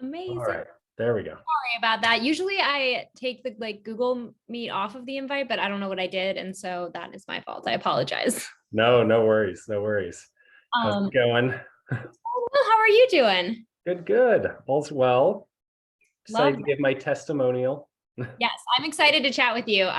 Amazing. All right, there we go. Sorry about that. Usually I take the Google Meet off of the invite, but I don't know what I did. And so that is my fault. I apologize. No, no worries. No worries. How's it going? Well, how are you doing? Good, good. All's well. Love Excited to give my testimonial. Yes, I'm excited to chat with you.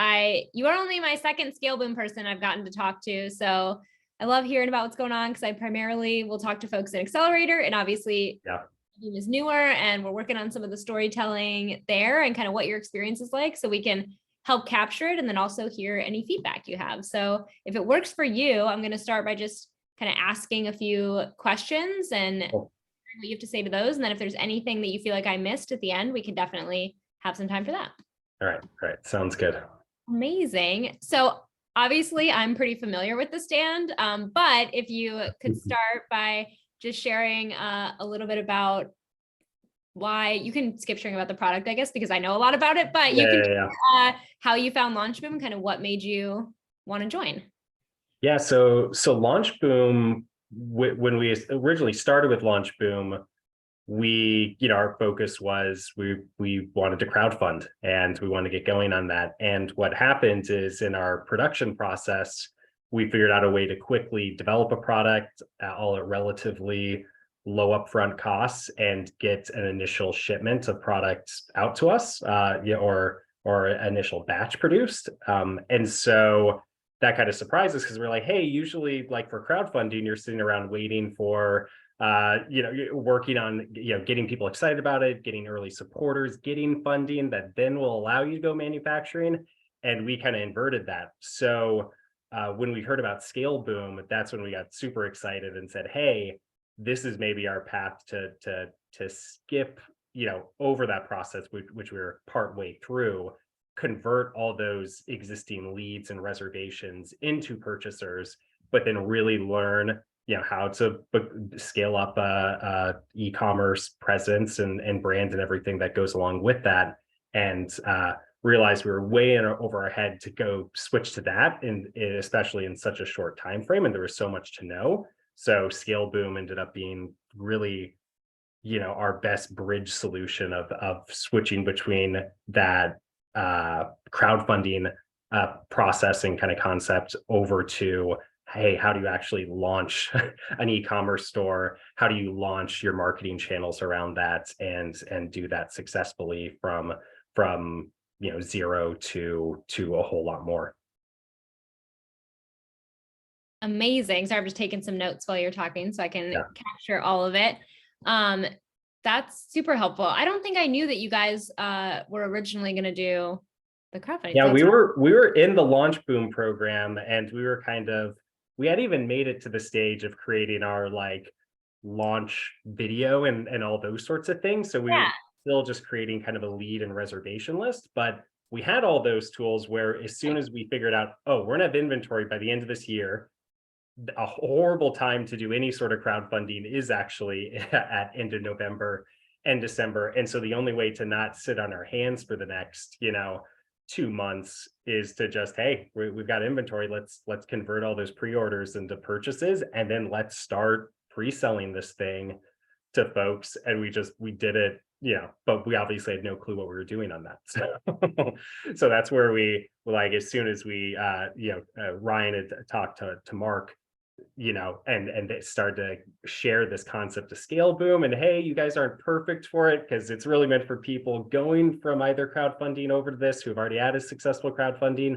You are only my second ScaleBoom person I've gotten to talk to. So I love hearing about what's going on because I primarily will talk to folks in Accelerator, and obviously Boom is newer and we're working on some of the storytelling there and kind of what your experience is like so we can help capture it and then also hear any feedback you have. So if it works for you, I'm going to start by just kind of asking a few questions and what you have to say to those. And then if there's anything that you feel like I missed at the end, we can definitely have some time for that. All right. Sounds good. Amazing. So obviously I'm pretty familiar with TheStand, but if you could start by just sharing a little bit about why, you can skip sharing about the product, I guess, because I know a lot about it, but you can share, how you found LaunchBoom, kind of what made you want to join. Yeah, so LaunchBoom, when we originally started with LaunchBoom, our focus was we wanted to crowdfund and we wanted to get going on that. And what happened is in our production process, we figured out a way to quickly develop a product all at relatively low upfront costs and get an initial shipment of products out to us, or initial batch produced. And so that kind of surprised us because we're like, hey, usually like for crowdfunding, you're sitting around waiting for working on, getting people excited about it, getting early supporters, getting funding that then will allow you to go manufacturing. And we kind of inverted that. So when we heard about ScaleBoom, that's when we got super excited and said, hey, this is maybe our path to skip, over that process, which we were partway through, convert all those existing leads and reservations into purchasers, but then really learn how to scale up a e-commerce presence and brand and everything that goes along with that, and realized we were way over our head to go switch to that, and especially in such a short time frame, and there was so much to know. So ScaleBoom ended up being really, our best bridge solution of switching between that crowdfunding processing kind of concept over to, hey, how do you actually launch an e-commerce store? How do you launch your marketing channels around that and do that successfully from zero to a whole lot more? Amazing. Sorry, I'm just taking some notes while you're talking so I can capture all of it. That's super helpful. I don't think I knew that you guys were originally going to do the crowdfunding. Yeah, we were in the LaunchBoom program, and we had even made it to the stage of creating our launch video and all those sorts of things. So we were still just creating kind of a lead and reservation list, but we had all those tools where as soon as we figured out, oh, we're gonna have inventory by the end of this year, a horrible time to do any sort of crowdfunding is actually at end of November and December. And so the only way to not sit on our hands for the next, 2 months is to just, hey, we've got inventory. Let's convert all those pre-orders into purchases, and then let's start pre-selling this thing to folks. And we did it, but we obviously had no clue what we were doing on that. So that's where we as soon as we, Ryan had talked to Mark, and they started to share this concept of ScaleBoom, and hey, you guys aren't perfect for it because it's really meant for people going from either crowdfunding over to this who have already had a successful crowdfunding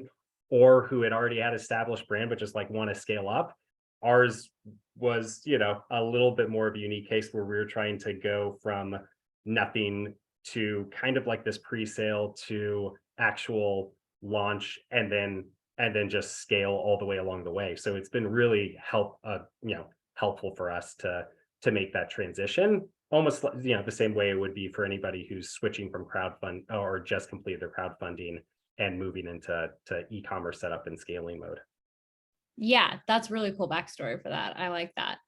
or who had already had established brand but just want to scale up. Ours was, a little bit more of a unique case where we were trying to go from nothing to kind of like this pre-sale to actual launch and then just scale all the way along the way. So it's been really helpful for us to make that transition, almost the same way it would be for anybody who's switching from crowdfund or just completed their crowdfunding and moving into e-commerce setup and scaling mode. Yeah, that's really cool backstory for that. I like that.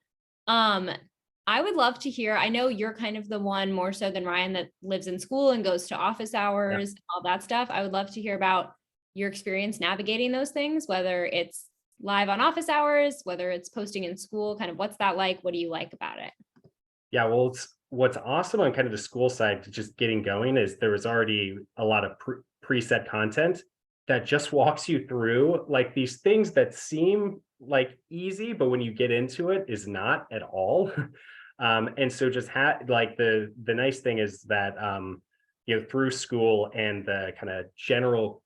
I would love to hear, I know you're kind of the one more so than Ryan that lives in school and goes to office hours, all that stuff. I would love to hear about your experience navigating those things, whether it's live on office hours, whether it's posting in school, kind of what's that like? What do you like about it? Yeah, well, what's awesome on kind of the school side to just getting going is there was already a lot of preset content that just walks you through like these things that seem like easy, but when you get into it is not at all. And so just like the nice thing is that through school and the kind of general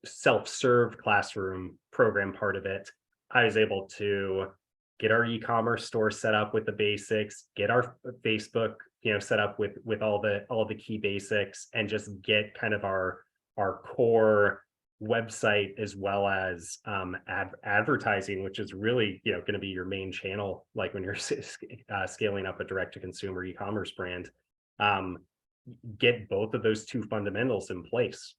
self-serve classroom program part of it, I was able to get our e-commerce store set up with the basics, get our Facebook set up with all the key basics, and just get kind of our core website as well as advertising, which is really going to be your main channel, like when you're scaling up a direct-to-consumer e-commerce brand. Get both of those two fundamentals in place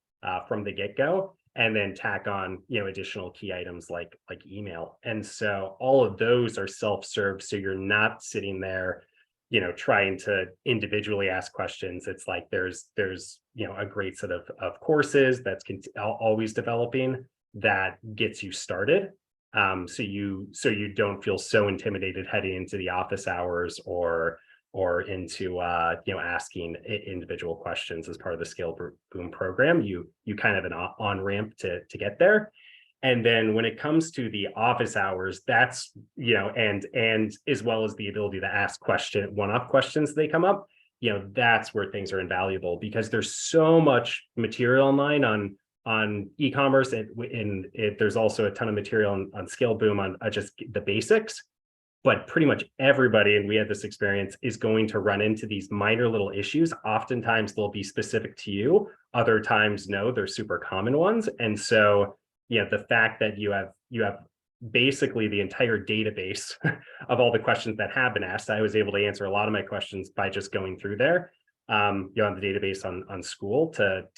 from the get-go, and then tack on additional key items like email. And so all of those are self-serve, so you're not sitting there trying to individually ask questions. It's like there's a great set of courses that's always developing that gets you started. So you don't feel so intimidated heading into the office hours or into asking individual questions as part of the ScaleBoom program. You kind of an on-ramp to get there. And then when it comes to the office hours, that's, and as well as the ability to ask one-off questions they come up, that's where things are invaluable, because there's so much material online on e-commerce, and there's also a ton of material on ScaleBoom on just the basics. But pretty much everybody, and we had this experience, is going to run into these minor little issues. Oftentimes they'll be specific to you. Other times, no, they're super common ones. And so the fact that you have basically the entire database of all the questions that have been asked, I was able to answer a lot of my questions by just going through there, on the database on school to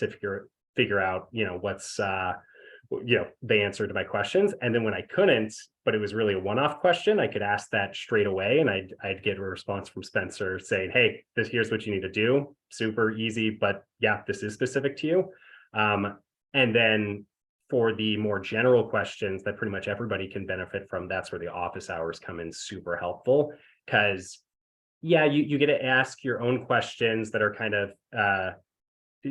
figure out, what's, the answer to my questions. And then when I couldn't, but it was really a one-off question, I could ask that straight away, and I'd get a response from Spencer saying, hey, here's what you need to do. Super easy, but yeah, this is specific to you. And then for the more general questions that pretty much everybody can benefit from, that's where the office hours come in super helpful, because you get to ask your own questions that are kind of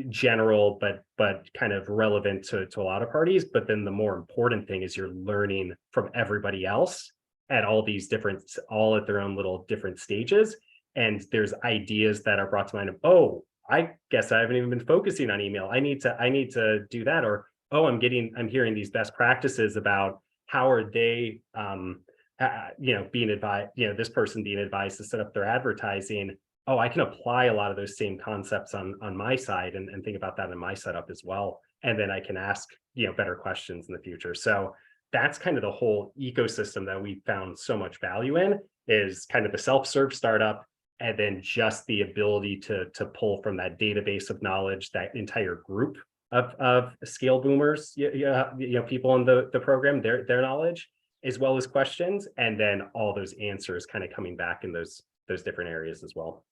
general, but kind of relevant to a lot of parties. But then the more important thing is you're learning from everybody else at all at their own little different stages. And there's ideas that are brought to mind of, oh, I guess I haven't even been focusing on email. I need to do that. Or, oh, I'm hearing these best practices about how are they, being advised, this person being advised to set up their advertising. Oh, I can apply a lot of those same concepts on my side and think about that in my setup as well. And then I can ask, better questions in the future. So that's kind of the whole ecosystem that we found so much value in, is kind of the self-serve startup, and then just the ability to pull from that database of knowledge, that entire group of scale boomers, people in the program, their knowledge, as well as questions, and then all those answers kind of coming back in those different areas as well.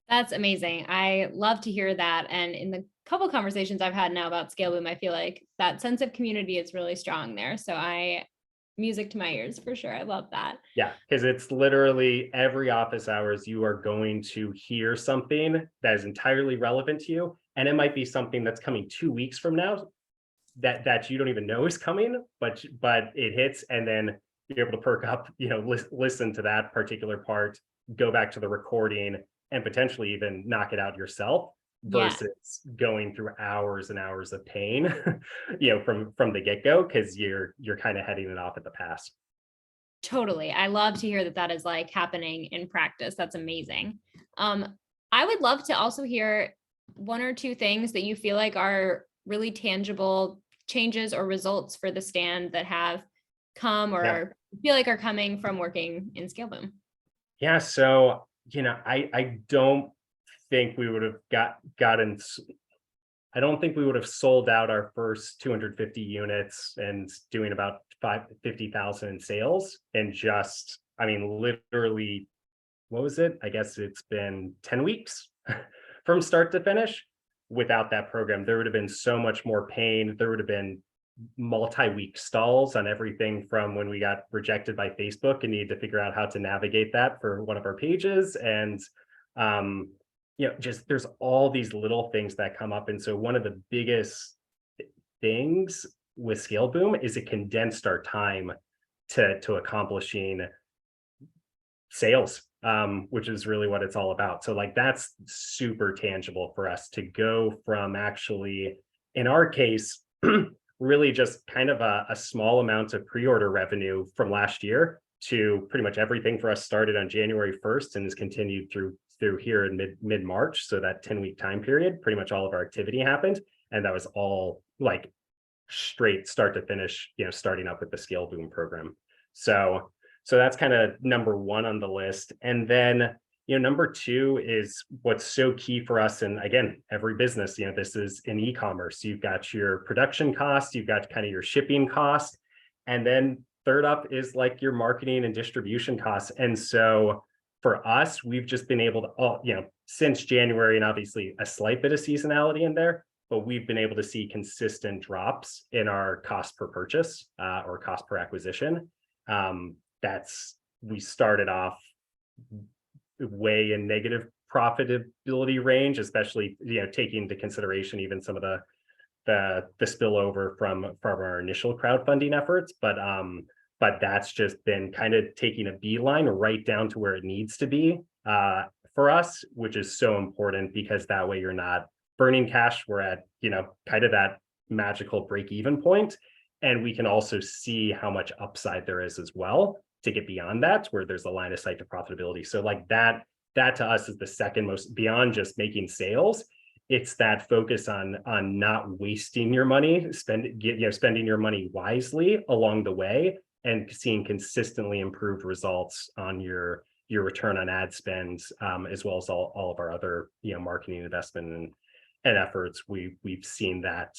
That's amazing. I love to hear that. And in the couple conversations I've had now about ScaleBoom, I feel like that sense of community is really strong there. So music to my ears for sure. I love that. Yeah, because it's literally every office hours you are going to hear something that is entirely relevant to you. And it might be something that's coming 2 weeks from now that you don't even know is coming, but it hits, and then you're able to perk up, listen to that particular part, go back to the recording, and potentially even knock it out yourself, versus going through hours and hours of pain, from the get-go, because you're kind of heading it off at the pass. Totally. I love to hear that is like happening in practice. That's amazing. I would love to also hear one or two things that you feel like are really tangible changes or results for TheStand that have come or feel like are coming from working in ScaleBoom. Yeah. So, I don't think we would have I don't think we would have sold out our first 250 units and doing about 50,000 in sales. And just, literally, what was it? I guess it's been 10 weeks from start to finish. Without that program, there would have been so much more pain. There would have been multi-week stalls on everything from when we got rejected by Facebook and needed to figure out how to navigate that for one of our pages. And, just there's all these little things that come up. And so one of the biggest things with ScaleBoom is it condensed our time to accomplishing sales, which is really what it's all about. So like, that's super tangible for us to go from actually, in our case, really just kind of a small amount of pre-order revenue from last year to pretty much everything for us started on January 1st and has continued through here in mid-March. So that 10-week time period, pretty much all of our activity happened. And that was all like straight start to finish, starting up with the ScaleBoom program. So that's kind of number one on the list. And then, number two is what's so key for us. And again, every business, this is in e-commerce. You've got your production cost, you've got kind of your shipping cost. And then third up is like your marketing and distribution costs. And so for us, we've just been able to, since January, and obviously a slight bit of seasonality in there, but we've been able to see consistent drops in our cost per purchase or cost per acquisition. We started off way in negative profitability range, especially, taking into consideration even some of the spillover from our initial crowdfunding efforts. But that's just been kind of taking a beeline right down to where it needs to be for us, which is so important because that way you're not burning cash. We're at, kind of that magical break-even point. And we can also see how much upside there is as well to get beyond that, where there's a line of sight to profitability. So like that to us is the second most, beyond just making sales. It's that focus on not wasting your money, spending your money wisely along the way, and seeing consistently improved results on your return on ad spend, as well as all of our other marketing investment and efforts. We've seen that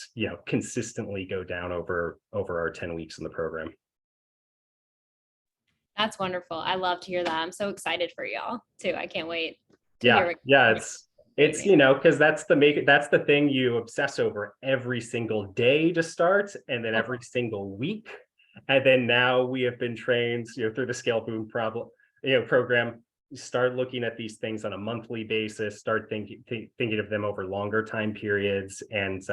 consistently go down over our 10 weeks in the program. That's wonderful. I love to hear that. I'm so excited for y'all too. I can't wait to Yeah, hear it's because that's the thing you obsess over every single day to start, and then every single week. And then now we have been trained, through the ScaleBoom program, start looking at these things on a monthly basis, start thinking of them over longer time periods, and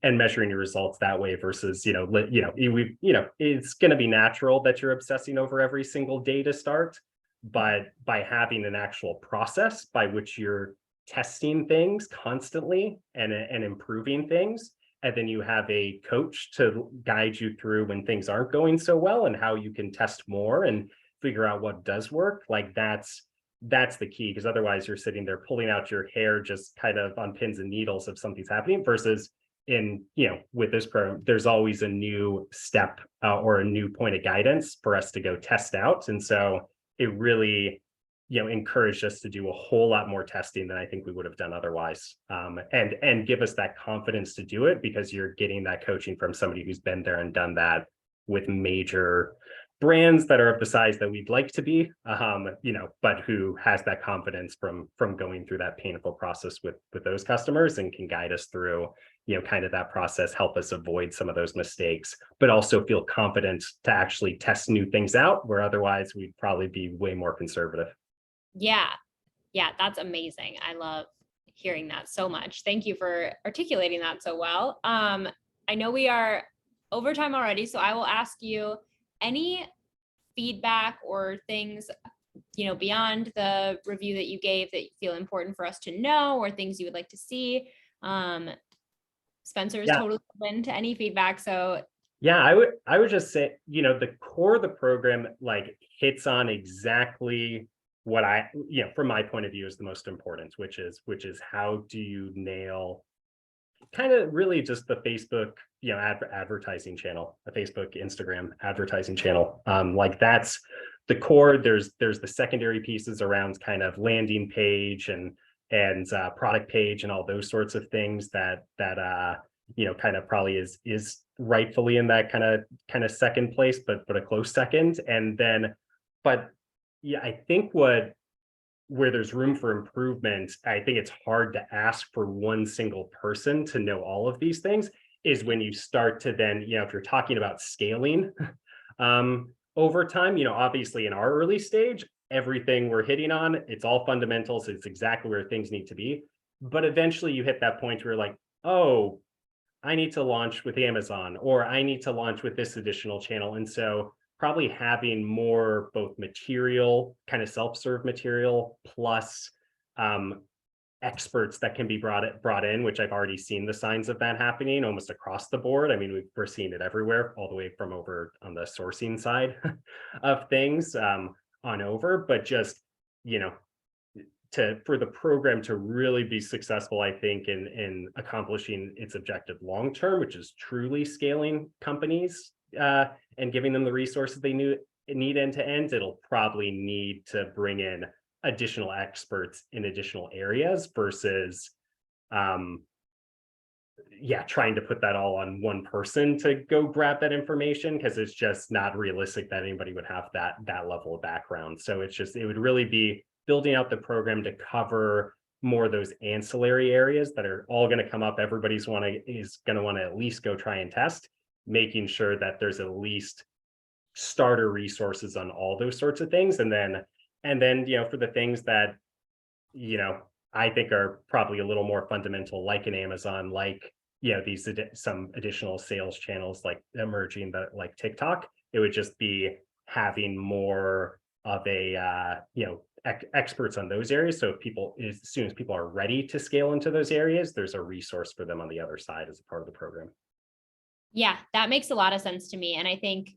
measuring your results that way versus, it's going to be natural that you're obsessing over every single day to start, but by having an actual process by which you're testing things constantly and improving things, and then you have a coach to guide you through when things aren't going so well and how you can test more and figure out what does work. Like that's the key, because otherwise you're sitting there pulling out your hair just kind of on pins and needles if something's happening, versus with this program, there's always a new step or a new point of guidance for us to go test out. And so it really encouraged us to do a whole lot more testing than I think we would have done otherwise, and give us that confidence to do it, because you're getting that coaching from somebody who's been there and done that with major brands that are of the size that we'd like to be, but who has that confidence from going through that painful process with those customers, and can guide us through kind of that process, help us avoid some of those mistakes, but also feel confident to actually test new things out, where otherwise we'd probably be way more conservative. Yeah, that's amazing. I love hearing that so much. Thank you for articulating that so well. I know we are over time already, so I will ask you any feedback or things, beyond the review that you gave that you feel important for us to know, or things you would like to see. Spencer is totally open to any feedback. So yeah, I would just say, the core of the program like hits on exactly what from my point of view is the most important, which is how do you nail kind of really just the Facebook, advertising channel, the Facebook, Instagram advertising channel. Like that's the core. There's the secondary pieces around kind of landing page and product page and all those sorts of things that kind of probably is rightfully in that kind of second place, but a close second. And then, but yeah, I think where there's room for improvement, I think it's hard to ask for one single person to know all of these things. is when you start to then, if you're talking about scaling over time, obviously in our early stage, everything we're hitting on, it's all fundamentals. It's exactly where things need to be. But eventually you hit that point where you're like, oh, I need to launch with Amazon, or I need to launch with this additional channel. And so probably having more both material, kind of self-serve material, plus experts that can be brought in, which I've already seen the signs of that happening almost across the board. I mean, we're seeing it everywhere, all the way from over on the sourcing side of things on over, but just, for the program to really be successful, I think, in accomplishing its objective long term, which is truly scaling companies and giving them the resources they need end to end, it'll probably need to bring in additional experts in additional areas versus trying to put that all on one person to go grab that information, because it's just not realistic that anybody would have that level of background. So it would really be building out the program to cover more of those ancillary areas that are all going to come up. Everybody's is going to want to at least go try and test, making sure that there's at least starter resources on all those sorts of things. And then, for the things that, I think are probably a little more fundamental, like in Amazon, like, these some additional sales channels like emerging, that like TikTok, it would just be having more of a, experts on those areas. So as soon as people are ready to scale into those areas, there's a resource for them on the other side as a part of the program. Yeah, that makes a lot of sense to me. And I think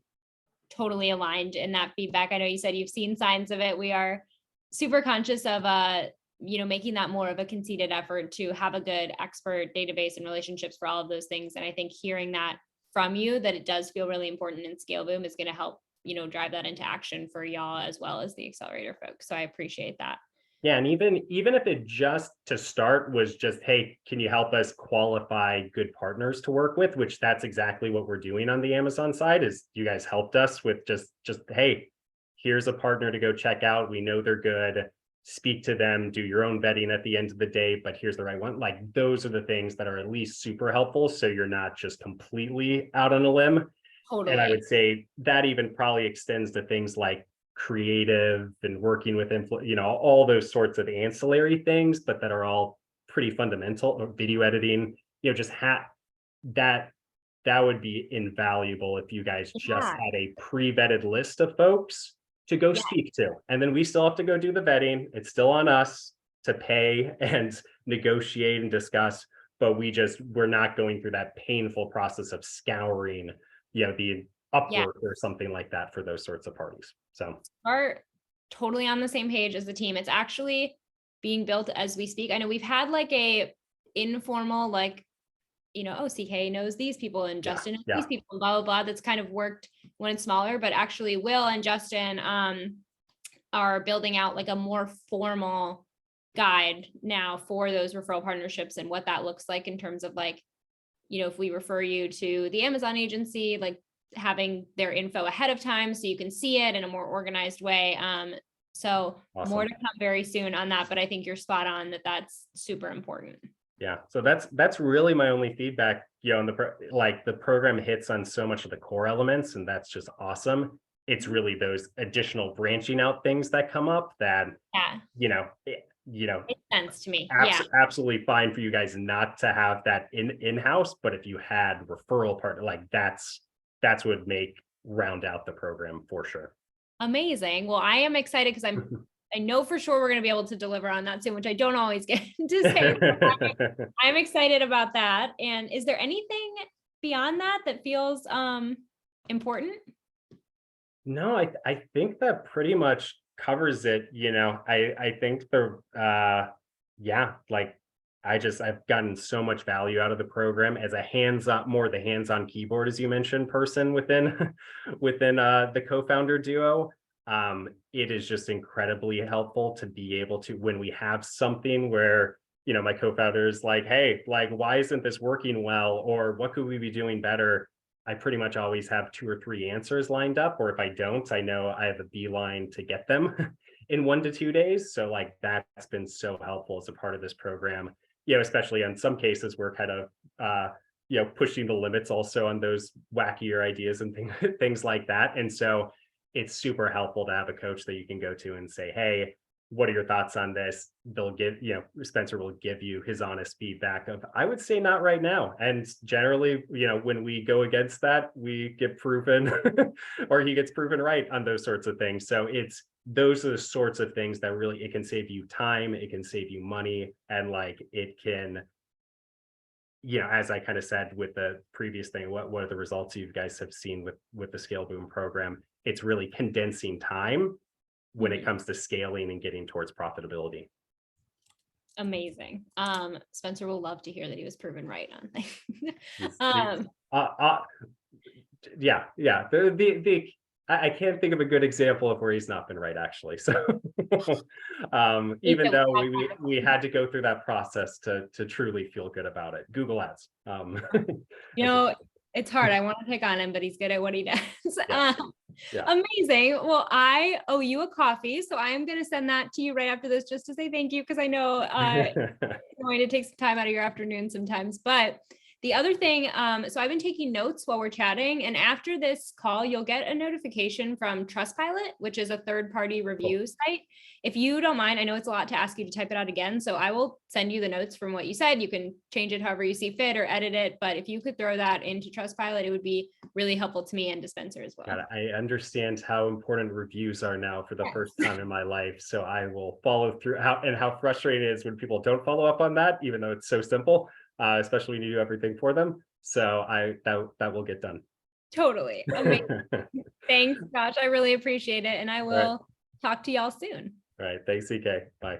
totally aligned in that feedback. I know you said you've seen signs of it. We are super conscious of making that more of a conceited effort to have a good expert database and relationships for all of those things. And I think hearing that from you, that it does feel really important in ScaleBoom, is going to help, drive that into action for y'all as well as the accelerator folks. So I appreciate that. Yeah, and even if it just to start was just, hey, can you help us qualify good partners to work with? Which that's exactly what we're doing on the Amazon side. Is you guys helped us with just hey, here's a partner to go check out. We know they're good. Speak to them, do your own vetting at the end of the day, but here's the right one. Like, those are the things that are at least super helpful, so you're not just completely out on a limb. Totally. And I would say that even probably extends to things like creative and working with all those sorts of ancillary things, but that are all pretty fundamental. Or video editing, just that would be invaluable if you guys just had a pre-vetted list of folks to go speak to. And then we still have to go do the vetting. It's still on us to pay and negotiate and discuss, but we're not going through that painful process of scouring, the Upwork or something like that for those sorts of parties. So are totally on the same page as the team. It's actually being built as we speak. I know we've had like a informal, like, CK knows these people and Justin knows these people, blah, blah, blah. That's kind of worked when it's smaller, but actually Will and Justin are building out like a more formal guide now for those referral partnerships and what that looks like in terms of like, if we refer you to the Amazon agency, like having their info ahead of time so you can see it in a more organized way. So awesome. More to come very soon on that, but I think you're spot on that that's super important. Yeah, so that's really my only feedback. And the program hits on so much of the core elements, and that's just awesome. It's really those additional branching out things that come up that makes sense to me. Absolutely fine for you guys not to have that in-house, but if you had referral partner, like that's what would round out the program for sure. Amazing. Well, I am excited because I know for sure we're going to be able to deliver on that soon, which I don't always get to say. I'm excited about that. And is there anything beyond that feels important? No, I think that pretty much covers it. I think I've gotten so much value out of the program as a hands-on keyboard, as you mentioned, person within the co-founder duo. It is just incredibly helpful to be able to, when we have something where, my co-founder is like, hey, like, why isn't this working well? Or what could we be doing better? I pretty much always have 2 or 3 answers lined up, or if I don't, I know I have a beeline to get them in 1 to 2 days. So like, that's been so helpful as a part of this program, especially in some cases we're kind of pushing the limits also on those wackier ideas and things like that. And so it's super helpful to have a coach that you can go to and say, hey, what are your thoughts on this? They'll give, Spencer will give you his honest feedback of, I would say not right now. And generally, when we go against that, we get proven or he gets proven right on those sorts of things. So those are the sorts of things that really, it can save you time, it can save you money, and like it can, as I kind of said with the previous thing, what are the results you guys have seen with the ScaleBoom program? It's really condensing time when it comes to scaling and getting towards profitability. Amazing. Spencer will love to hear that he was proven right on things. I can't think of a good example of where he's not been right, actually. So even though we had to go through that process to truly feel good about it. Google Ads. It's hard. I want to pick on him, but he's good at what he does. Yeah. Amazing. Well, I owe you a coffee, so I am going to send that to you right after this just to say thank you, because I know you're going to take some time out of your afternoon sometimes. But the other thing, so I've been taking notes while we're chatting, and after this call, you'll get a notification from Trustpilot, which is a third-party review site. If you don't mind, I know it's a lot to ask you to type it out again, so I will send you the notes from what you said. You can change it however you see fit or edit it, but if you could throw that into Trustpilot, it would be really helpful to me and to Spencer as well. I understand how important reviews are now for the first time in my life, so I will follow through how frustrating it is when people don't follow up on that, even though it's so simple. Especially when you do everything for them. So that will get done. Totally. Amazing. Thanks, Josh. I really appreciate it. And I will talk to y'all soon. All right. Thanks, CK. Bye.